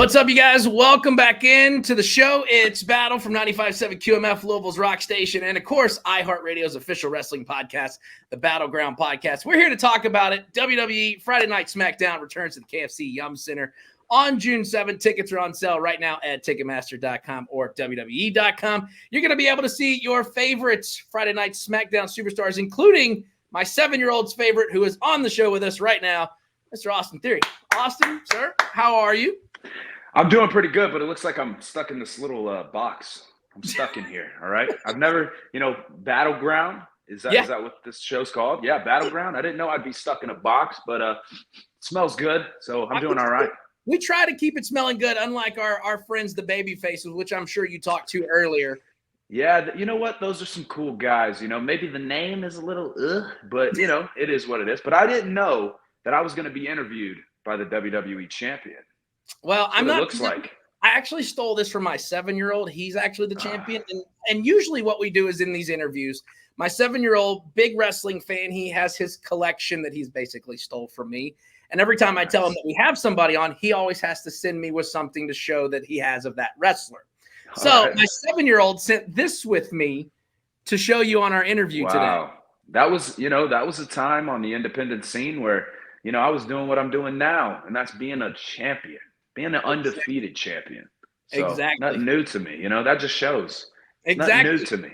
What's up, you guys? Welcome back in to the show. It's Battle from 95.7 QMF, Louisville's rock station, and of course, iHeartRadio's official wrestling podcast, the Battleground Podcast. We're here to talk about it. WWE Friday Night SmackDown returns to the KFC Yum Center on June 7th. Tickets are on sale right now at Ticketmaster.com or WWE.com. You're going to be able to see your favorites Friday Night SmackDown superstars, including my 7-year-old's favorite, who is on the show with us right now, Mr. Austin Theory. Austin, sir, how are you? I'm doing pretty good, but it looks like I'm stuck in this little box. I'm stuck in here, all right? I've never, Battleground, is that what this show's called? Yeah, Battleground. I didn't know I'd be stuck in a box, but it smells good, so I'm doing all right. We try to keep it smelling good, unlike our friends, the baby faces, which I'm sure you talked to earlier. Yeah, you know what? Those are some cool guys. Maybe the name is a little but, it is what it is. But I didn't know that I was going to be interviewed by the WWE champion. Well, I'm not. Looks like I actually stole this from my 7-year-old. He's actually the champion. And usually what we do is in these interviews, my 7-year-old, big wrestling fan, he has his collection that he's basically stole from me. And every time I tell him that we have somebody on, he always has to send me with something to show that he has of that wrestler. So my 7-year-old sent this with me to show you on our interview today. Wow. That was a time on the independent scene where, I was doing what I'm doing now, and that's being a champion. Being an undefeated champion. So exactly. Nothing new to me. That just shows. Exactly. Nothing new to me.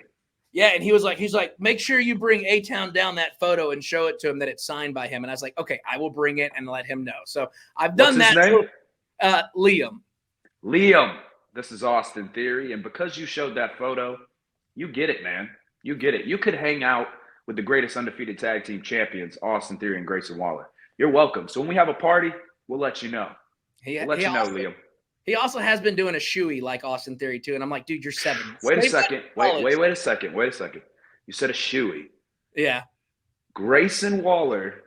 Yeah, and he's like, make sure you bring A-Town down that photo and show it to him that it's signed by him. And I was like, okay, I will bring it and let him know. So I've done What's that. His name? Liam. Liam, this is Austin Theory. And because you showed that photo, you get it, man. You get it. You could hang out with the greatest undefeated tag team champions, Austin Theory and Grayson Waller. You're welcome. So when we have a party, we'll let you know. We'll let you know, Liam. He also has been doing a shoey like Austin Theory too, and I'm like, dude, you're 7. Wait a second. Wait a second. You said a shoey. Yeah. Grayson Waller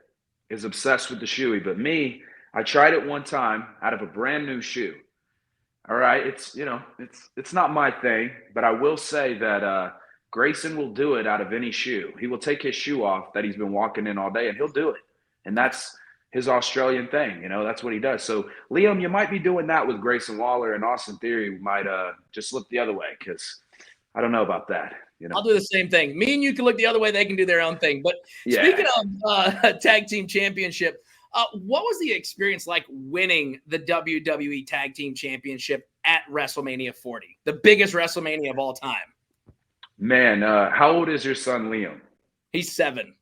is obsessed with the shoey, but me, I tried it one time out of a brand new shoe. All right, it's not my thing, but I will say that Grayson will do it out of any shoe. He will take his shoe off that he's been walking in all day, and he'll do it, and that's his Australian thing, that's what he does. So, Liam, you might be doing that with Grayson Waller, and Austin Theory might just look the other way because I don't know about that. I'll do the same thing. Me and you can look the other way. They can do their own thing. But Speaking of Tag Team Championship, what was the experience like winning the WWE Tag Team Championship at WrestleMania 40, the biggest WrestleMania of all time? Man, how old is your son, Liam? He's 7.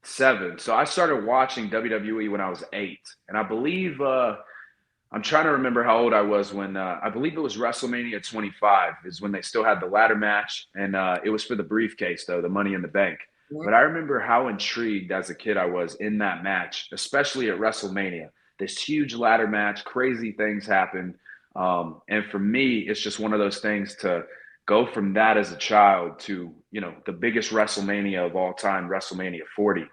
7. So I started watching WWE when I was 8. And I believe, I'm trying to remember how old I was when, I believe it was WrestleMania 25 is when they still had the ladder match. And it was for the briefcase, though, the Money in the Bank. Mm-hmm. But I remember how intrigued as a kid I was in that match, especially at WrestleMania. This huge ladder match, crazy things happened. And for me, it's just one of those things to go from that as a child to, the biggest WrestleMania of all time, WrestleMania 40.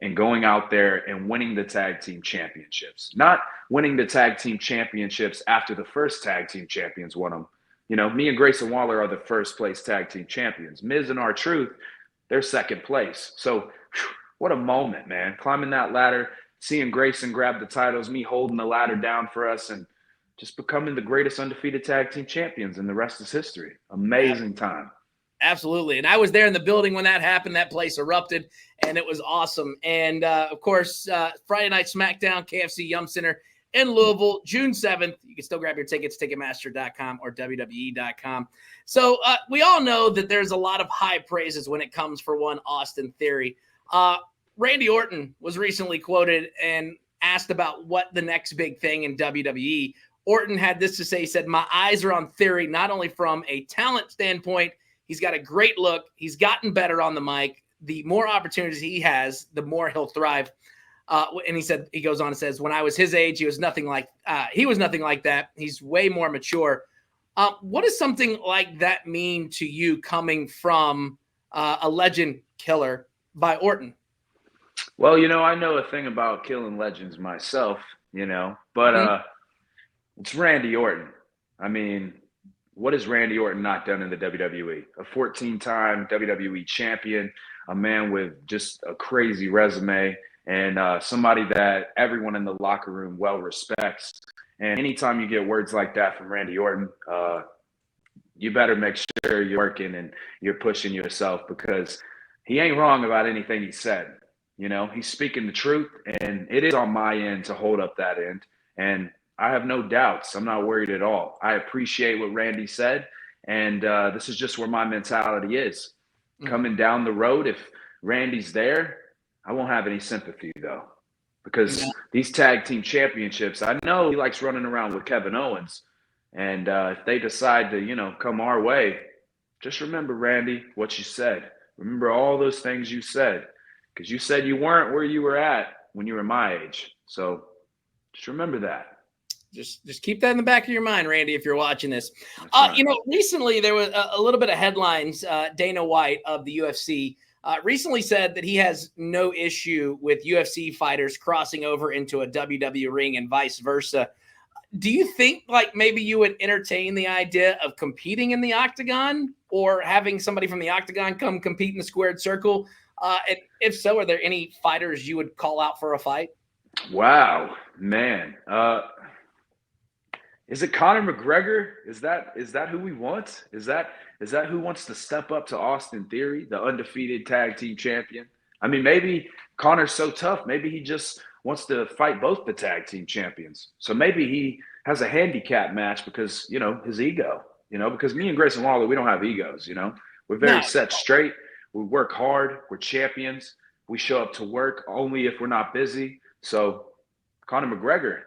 And going out there and winning the tag team championships, not winning the tag team championships after the first tag team champions won them. Me and Grayson Waller are the first place tag team champions. Miz and R-Truth, they're second place. So what a moment, man. Climbing that ladder, seeing Grayson grab the titles, me holding the ladder down for us and just becoming the greatest undefeated tag team champions, and the rest is history. Amazing time. Absolutely. And I was there in the building when that happened. That place erupted, and it was awesome. And, of course, Friday Night SmackDown, KFC Yum Center in Louisville, June 7th. You can still grab your tickets, Ticketmaster.com or WWE.com. So we all know that there's a lot of high praises when it comes for one Austin Theory. Randy Orton was recently quoted and asked about what the next big thing in WWE. Orton had this to say. He said, "My eyes are on Theory, not only from a talent standpoint. He's got a great look. He's gotten better on the mic. The more opportunities he has, the more he'll thrive." And he goes on and says, "When I was his age, he was nothing like that. He's way more mature." What does something like that mean to you coming from a legend killer by Orton? Well, I know a thing about killing legends myself, but it's Randy Orton. I mean, what has Randy Orton not done in the WWE? A 14-time WWE champion, a man with just a crazy resume, and somebody that everyone in the locker room well respects. And anytime you get words like that from Randy Orton, you better make sure you're working and you're pushing yourself, because he ain't wrong about anything he said. He's speaking the truth, and it is on my end to hold up that end. And I have no doubts. I'm not worried at all. I appreciate what Randy said, and this is just where my mentality is. Coming down the road, if Randy's there, I won't have any sympathy, though, because these tag team championships, I know he likes running around with Kevin Owens. And if they decide to, come our way, just remember, Randy, what you said. Remember all those things you said, because you said you weren't where you were at when you were my age. So just remember that. Just keep that in the back of your mind, Randy, if you're watching this. Right. Recently there was a little bit of headlines. Dana White of the UFC recently said that he has no issue with UFC fighters crossing over into a WWE ring and vice versa. Do you think like maybe you would entertain the idea of competing in the Octagon, or having somebody from the Octagon come compete in the squared circle? And if so, are there any fighters you would call out for a fight? Wow, man. Is it Conor McGregor? Is that who we want? Is that who wants to step up to Austin Theory, the undefeated tag team champion? I mean, maybe Conor's so tough. Maybe he just wants to fight both the tag team champions. So maybe he has a handicap match because, his ego, because me and Grayson Waller, we don't have egos, We're very set straight. We work hard. We're champions. We show up to work only if we're not busy. So Conor McGregor,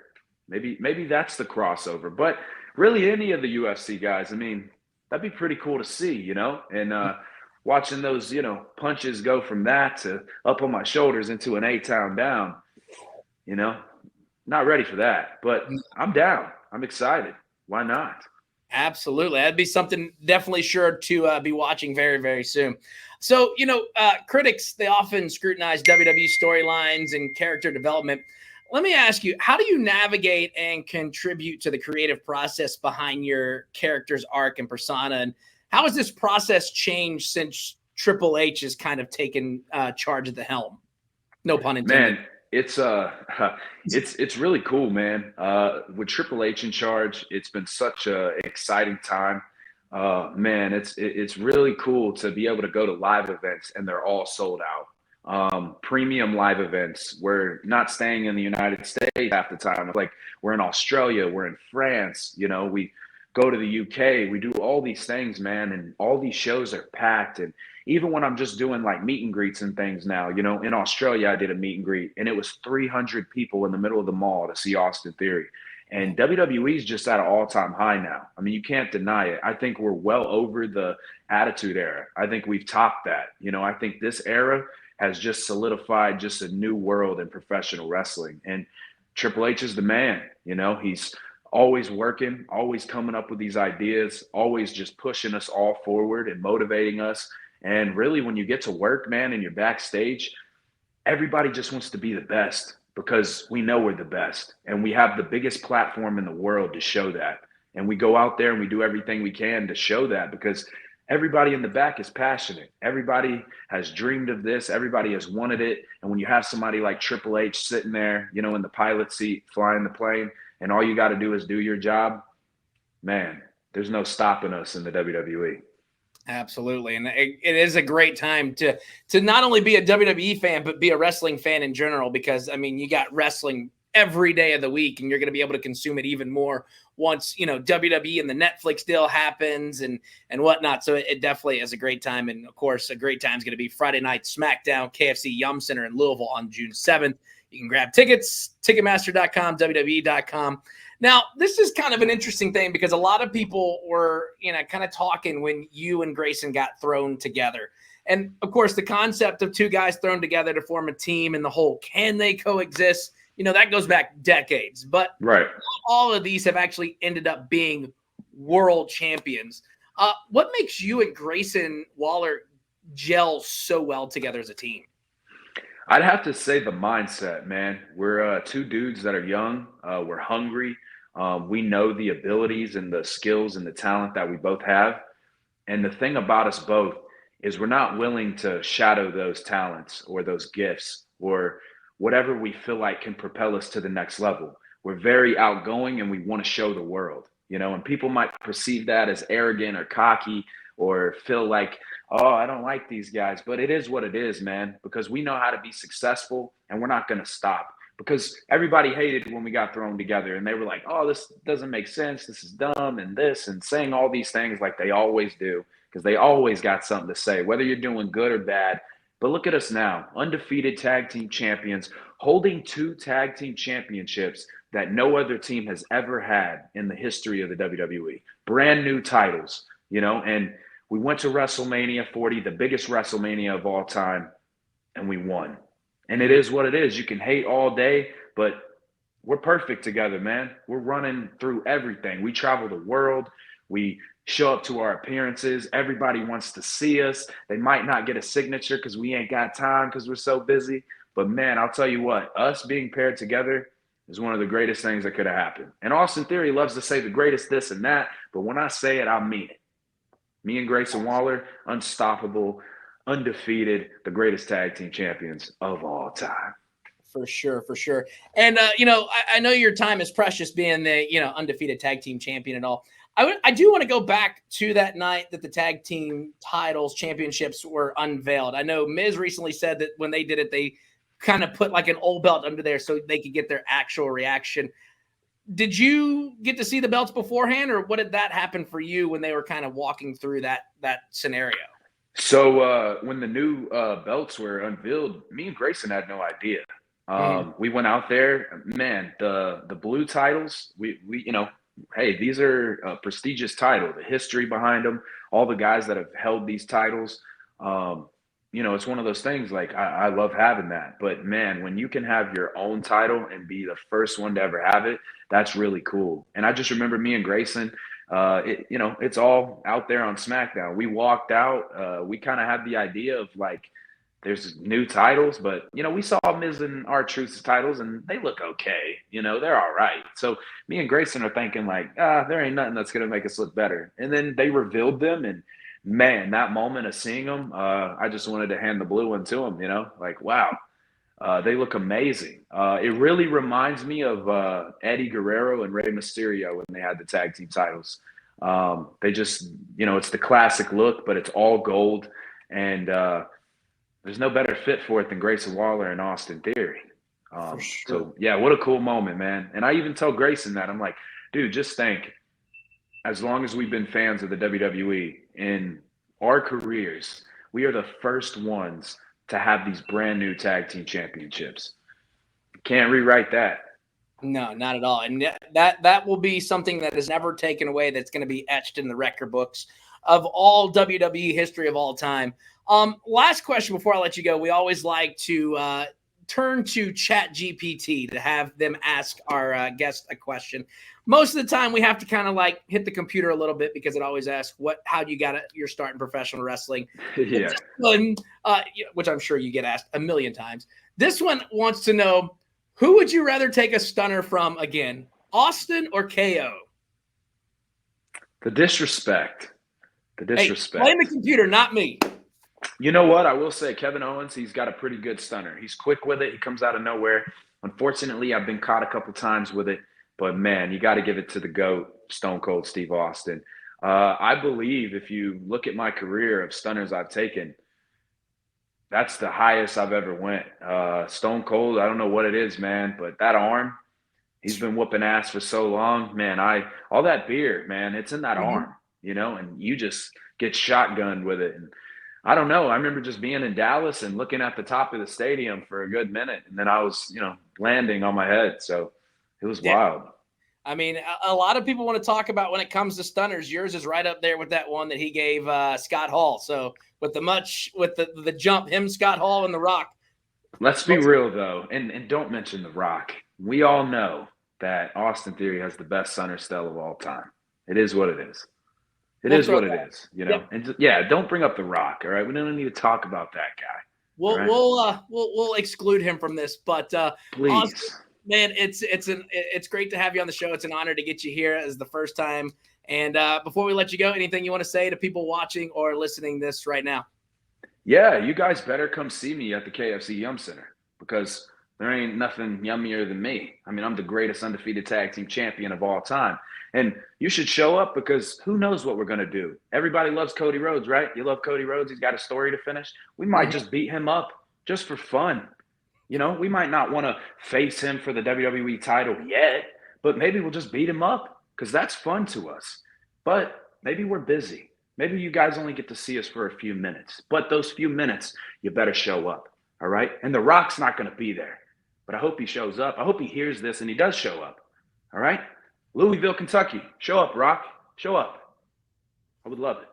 maybe that's the crossover. But really any of the UFC guys, I mean, that'd be pretty cool to see, and watching those, punches go from that to up on my shoulders into an 8-town down, not ready for that, but I'm down. I'm excited. Why not? Absolutely. That'd be something definitely sure to be watching very, very soon. So, critics, they often scrutinize WWE storylines and character development. Let me ask you, how do you navigate and contribute to the creative process behind your character's arc and persona? And how has this process changed since Triple H has kind of taken charge at the helm? No pun intended. Man, it's really cool, man. With Triple H in charge, it's been such a exciting time. Man, it's really cool to be able to go to live events and they're all sold out. Premium live events. We're not staying in the United States half the time. Like, we're in Australia, we're in France, we go to the UK, we do all these things, man, and all these shows are packed. And even when I'm just doing like meet and greets and things now, in Australia, I did a meet and greet and it was 300 people in the middle of the mall to see Austin Theory. And WWE is just at an all-time high now. I mean, you can't deny it. I think we're well over the Attitude Era. I think we've topped that. I think this era has just solidified just a new world in professional wrestling. And Triple H is the man. He's always working, always coming up with these ideas, always just pushing us all forward and motivating us. And really, when you get to work, man, and you're backstage, everybody just wants to be the best because we know we're the best. And we have the biggest platform in the world to show that. And we go out there and we do everything we can to show that, because everybody in the back is passionate. Everybody has dreamed of this. Everybody has wanted it. And when you have somebody like Triple H sitting there, in the pilot seat, flying the plane, and all you got to do is do your job, man, there's no stopping us in the WWE. Absolutely. And it is a great time to not only be a WWE fan, but be a wrestling fan in general, because, I mean, you got wrestling every day of the week and you're going to be able to consume it even more once, WWE and the Netflix deal happens and whatnot. So it definitely is a great time. And of course, a great time is going to be Friday night SmackDown, KFC Yum Center in Louisville on June 7th. You can grab tickets, Ticketmaster.com, WWE.com. Now, this is kind of an interesting thing because a lot of people were, kind of talking when you and Grayson got thrown together. And of course, the concept of two guys thrown together to form a team and the whole, can they coexist? That goes back decades, but right. Not all of these have actually ended up being world champions. What makes you and Grayson Waller gel so well together as a team? I'd have to say the mindset, man. We're two dudes that are young. We're hungry. We know the abilities and the skills and the talent that we both have. And the thing about us both is we're not willing to shadow those talents or those gifts or whatever we feel like can propel us to the next level. we're very outgoing and we want to show the world, you know, and people might perceive that as arrogant or cocky or feel like, oh, I don't like these guys, but it is what it is, man, because we know how to be successful and we're not going to stop. Because everybody hated when we got thrown together and they were like, oh, this doesn't make sense. This is dumb and this, and saying all these things like they always do, because they always got something to say, whether you're doing good or bad. But look at us now, undefeated tag team champions, holding 2 tag team championships that no other team has ever had in the history of the WWE. Brand new titles, you know, and we went to WrestleMania 40, the biggest WrestleMania of all time, and we won. And it is what it is. You can hate all day, but we're perfect together, man. We're running through everything. We travel the world. We show up to our appearances. Everybody wants to see us. They might not get a signature because we ain't got time because we're so busy. But, man, I'll tell you what, us being paired together is one of the greatest things that could have happened. And Austin Theory loves to say the greatest this and that, but when I say it, I mean it. Me and Grayson Waller, unstoppable, undefeated, the greatest tag team champions of all time. For sure, for sure. And, you know, I know your time is precious being the, you know, undefeated tag team champion and all. I do want to go back to that night that the tag team titles championships were unveiled. I know Miz recently said that when they did it, they kind of put like an old belt under there so they could get their actual reaction. Did you get to see the belts beforehand, or what did that happen for you when they were kind of walking through that scenario? So when the new belts were unveiled, me and Grayson had no idea. We went out there, man, the blue titles, we you know, hey, these are a prestigious title, the history behind them, all the guys that have held these titles. You know, it's one of those things, like, I love having that. But, man, when you can have your own title and be the first one to ever have it, that's really cool. And I just remember me and Grayson, you know, it's all out there on SmackDown. We walked out. We kind of had the idea of, like, there's new titles. But, you know, we saw Miz and R-Truth's titles, and they look okay. You know, they're all right. So me and Grayson are thinking, like, there ain't nothing that's going to make us look better. And then they revealed them, and man, that moment of seeing them, I just wanted to hand the blue one to them, you know, like, wow, they look amazing. It really reminds me of Eddie Guerrero and Rey Mysterio when they had the tag team titles. They just, you know, it's the classic look, but it's all gold. And there's no better fit for it than Grayson Waller and Austin Theory. For sure. So, yeah, what a cool moment, man. And I even tell Grayson that. I'm like, dude, just think, as long as we've been fans of the WWE in our careers, we are the first ones to have these brand new tag team championships. Can't rewrite that. No, not at all. And that will be something that is never taken away. That's going to be etched in the record books of all WWE history of all time. Last question before I let you go. We always like to turn to ChatGPT to have them ask our guest a question. Most of the time we have to kind of like hit the computer a little bit because it always asks how do you got your start in professional wrestling? Yeah. One, which I'm sure you get asked a million times. This one wants to know, who would you rather take a stunner from again, Austin or KO? The disrespect. Hey, blame the computer, not me. You know what? I will say Kevin Owens, he's got a pretty good stunner. He's quick with it. He comes out of nowhere. Unfortunately, I've been caught a couple times with it. But, man, you got to give it to the GOAT, Stone Cold Steve Austin. I believe if you look at my career of stunners I've taken, that's the highest I've ever went. Stone Cold, I don't know what it is, man, but that arm, he's been whooping ass for so long. Man, all that beer, man, it's in that arm, you know, and you just get shotgunned with it. And I don't know. I remember just being in Dallas and looking at the top of the stadium for a good minute, and then I was, you know, landing on my head. So it was wild. I mean, a lot of people want to talk about when it comes to stunners. Yours is right up there with that one that he gave Scott Hall. So with the jump, him, Scott Hall, and The Rock. Let's be real, though, and don't mention The Rock. We all know that Austin Theory has the best stunner style of all time. It is what it is. It is what it is, you know. Yep. And yeah, don't bring up The Rock. All right, we don't need to talk about that guy. We'll exclude him from this, but please. Austin, man, it's great to have you on the show. It's an honor to get you here as the first time. And before we let you go, anything you want to say to people watching or listening this right now? Yeah, you guys better come see me at the KFC Yum Center because There ain't nothing yummier than me. I mean, I'm the greatest undefeated tag team champion of all time. And you should show up because who knows what we're going to do. Everybody loves Cody Rhodes, right? You love Cody Rhodes. He's got a story to finish. We might just beat him up just for fun. You know, we might not want to face him for the WWE title yet, but maybe we'll just beat him up because that's fun to us. But maybe we're busy. Maybe you guys only get to see us for a few minutes. But those few minutes, you better show up, all right? And The Rock's not going to be there. But I hope he shows up. I hope he hears this and he does show up. All right? Louisville, Kentucky. Show up, Rock. Show up. I would love it.